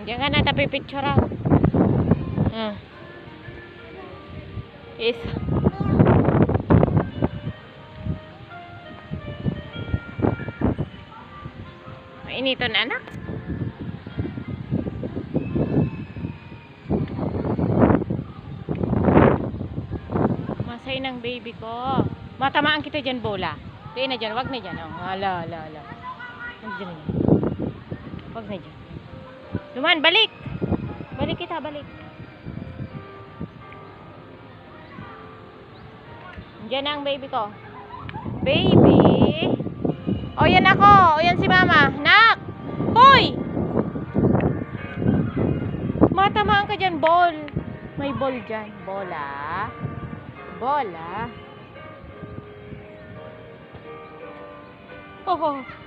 Diyan ka na, tapi picture out. Is. Mainito na, anak. Masay ng baby ko. Matamaan kita dyan, bola. Kaya na dyan, wag na dyan. Oh, ala. Wag na dyan. Wag na dyan. Luman, balik. Balik kita, balik. Diyan na ang baby ko. Baby. O, yan ako. O, yan si mama. Nak. Hoy. Matamaan ka dyan, ball. May ball dyan. Bola. Bola. Oh.